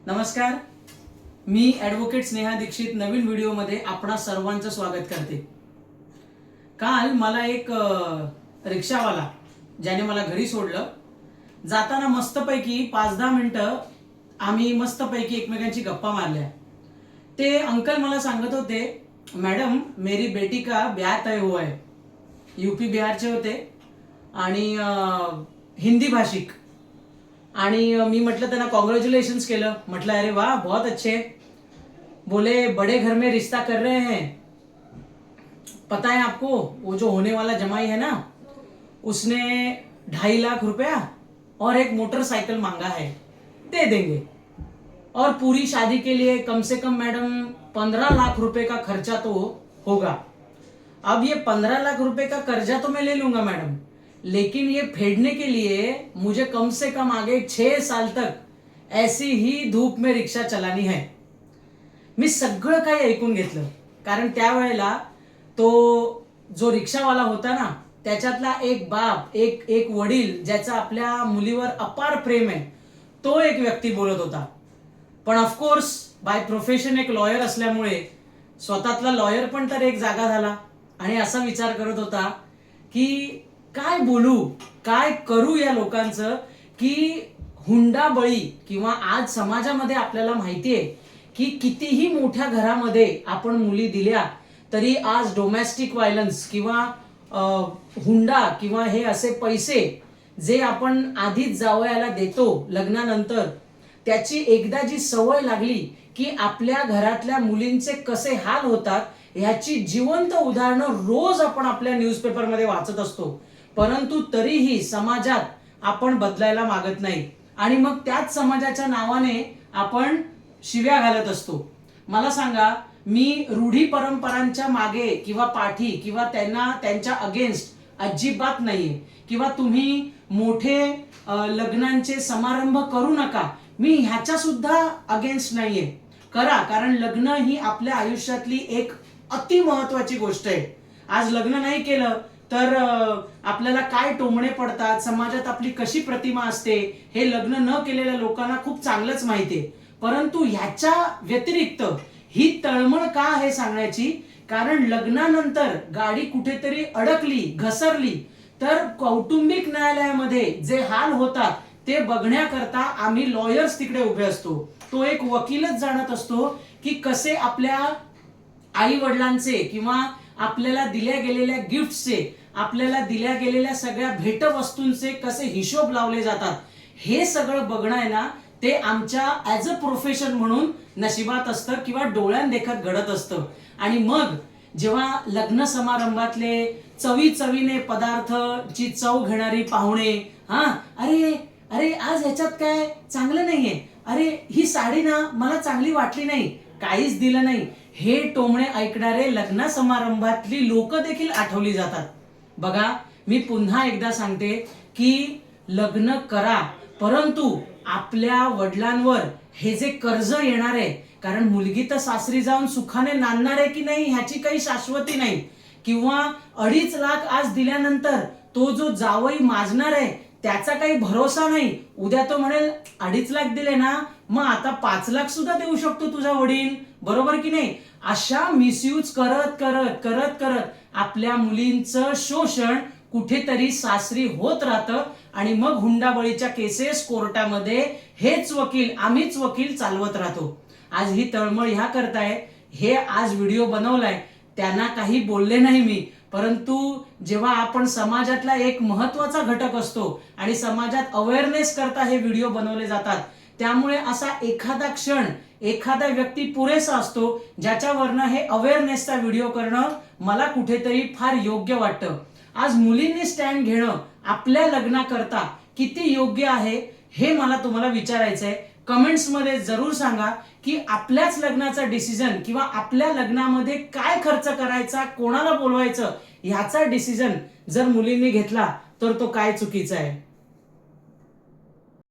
नमस्कार, मी ॲडव्होकेट स्नेहा दीक्षित नवीन व्हिडिओमध्ये आपणा सर्वांचं स्वागत करते। काल मला एक रिक्षावाला ज्याने मला घरी सोडलं, जाताना मस्तपैकी 5-10 मिनिटं आम्ही मस्तपैकी एकमेकांची गप्पा मारल्या। ते अंकल मला सांगत होते, मॅडम मेरी बेटी का ब्याह तय हुआ है। यूपी बिहारचे होते आणि हिंदी भाषिक। आणि मी म्हटलं त्यांना कॉन्ग्रॅच्युलेशन्स केलं, म्हटलं अरे वाह बहुत अच्छे। बोले बड़े घर में रिश्ता कर रहे हैं, पता है आपको वो जो होने वाला जमाई है ना, उसने 2.5 लाख रुपया और एक मोटरसाइकिल मांगा है, दे देंगे। और पूरी शादी के लिए कम से कम मैडम 15 लाख रुपए का खर्चा तो होगा। अब ये 15 लाख रुपए का कर्जा तो मैं ले लूंगा मैडम, लेकिन ये फेडने के लिए मुझे कम से कम आगे 6 साल तक ऐसी ही धूप में रिक्षा चलानी है। मी सगळं काही ऐकून घेतलं, कारण त्यावेळेला तो जो रिक्षावाला होता ना, त्याच्यातला एक बाप, एक वडील ज्याचा आपल्या मुलीवर अपार प्रेम आहे, तो एक व्यक्ती बोलत होता। पण ऑफकोर्स बाय प्रोफेशन एक लॉयर असल्यामुळे स्वतःतला लॉयर पण तर एक जागा झाला आणि असा विचार करत होता की काय बोलू, काय करू या लोकांचं, की हुंडाबळी किंवा आज समाजामध्ये आपल्याला माहिती आहे की कितीही मोठ्या घरामध्ये आपण मुली दिल्या तरी आज डोमेस्टिक व्हायलन्स किंवा हुंडा किंवा हे असे पैसे जे आपण आधीच जावयाला देतो लग्नानंतर, त्याची एकदा जी सवय लागली की आपल्या घरातल्या मुलींचे कसे हाल होतात ह्याची जिवंत उदाहरणं रोज आपण आपल्या न्यूजपेपरमध्ये वाचत असतो। परंतु तरीही समाजात आपण बदलायला मागत नाही आणि मग त्याच समाजाच्या नावाने आपण शिव्या घालत असतो। मला सांगा, मी रूढी परंपरांच्या मागे किंवा पाठी किंवा त्यांच्या अगेन्स्ट अजिबात नाहीये, किंवा तुम्ही मोठे लग्नांचे समारंभ करू नका, मी ह्याच्या सुद्धा अगेन्स्ट नाहीये। करा, कारण लग्न ही आपल्या आयुष्यातली एक अति महत्वाची गोष्ट आहे। आज लग्न नाही केलं तर आपल्याला काय टोमणे पडतात, समाजात आपली कशी प्रतिमा असते हे लग्न न केलेल्या लोकांना खूप चांगलंच माहिती आहे। परंतु ह्याच्या व्यतिरिक्त ही तळमळ का आहे सांगण्याची, कारण लग्नानंतर गाडी कुठेतरी अडकली, घसरली तर कौटुंबिक न्यायालयामध्ये जे हाल होतात ते बघण्याकरता आम्ही लॉयर्स तिकडे उभे असतो। तो एक वकीलच जाणत असतो की कसे आपल्या आई वडिलांचे किंवा आपल्याला दिल्या गेलेल्या गिफ्टचे, आपल्याला दिल्या गेलेल्या सगळ्या भेटवस्तूंचे कसे हिशोब लावले जातात, हे सगळं बघणं आहे ना, ते आमच्या ॲज अ प्रोफेशन म्हणून नशिबात असतं किंवा डोळ्यांदेखत घडत असतं। आणि मग जेव्हा लग्न समारंभातले चवीने पदार्थची चव घेणारी पाहुणे, अरे अरे आज ह्याच्यात काय चांगलं नाहीये, अरे ही साडी ना मला चांगली वाटली नाही, काहीच दिलं नाही, हे टोमणे ऐकणारे लग्न समारंभातली लोक देखील आठवली जातात। बघा, मी पुन्हा एकदा सांगते की लग्न करा, परंतु आपल्या वडिलांवर हे जे कर्ज येणार आहे, कारण मुलगी तर सासरी जाऊन सुखाने नांदणार आहे की नाही ह्याची काही शाश्वती नाही, किंवा 2.5 लाख आज दिल्यानंतर तो जो जावई माजणार आहे त्याचा काही भरोसा नाही। उद्या तो म्हणेल 2.5 लाख दिले ना, मग आता 5 लाख सुद्धा देऊ शकतो तुझा वडील, बरोबर की नाही। अशा मिसयूज करत करत करत करत आपल्या मुलींचं शोषण कुठेतरी सासरी होत राहतं आणि मग हुंडाबळीच्या केसेस कोर्टामध्ये हेच वकील, आम्हीच वकील चालवत राहतो। आज ही तळमळ ह्या करताय, हे आज व्हिडिओ बनवलाय, त्यांना काही बोलले नाही मी, परंतु जेव्हा आपण समाजातला एक महत्वाचा घटक असतो आणि समाजात अवेअरनेस करता हे व्हिडिओ बनवले जातात, त्यामुळे असा एखादा क्षण, एखादा व्यक्ती पुरेसा असतो ज्याच्यावरनं हे अवेअरनेसचा व्हिडिओ करणं मला कुठेतरी फार योग्य वाटतं। आज मुलींनी स्टँड घेणं आपल्या लग्नाकरता किती योग्य आहे हे मला तुम्हाला विचारायचं आहे। कमेंट्समध्ये जरूर सांगा की आपल्याच लग्नाचा डिसिजन किंवा आपल्या लग्नामध्ये काय खर्च करायचा, कोणाला बोलवायचं ह्याचा डिसिजन जर मुलींनी घेतला तर तो काय चुकीचा आहे।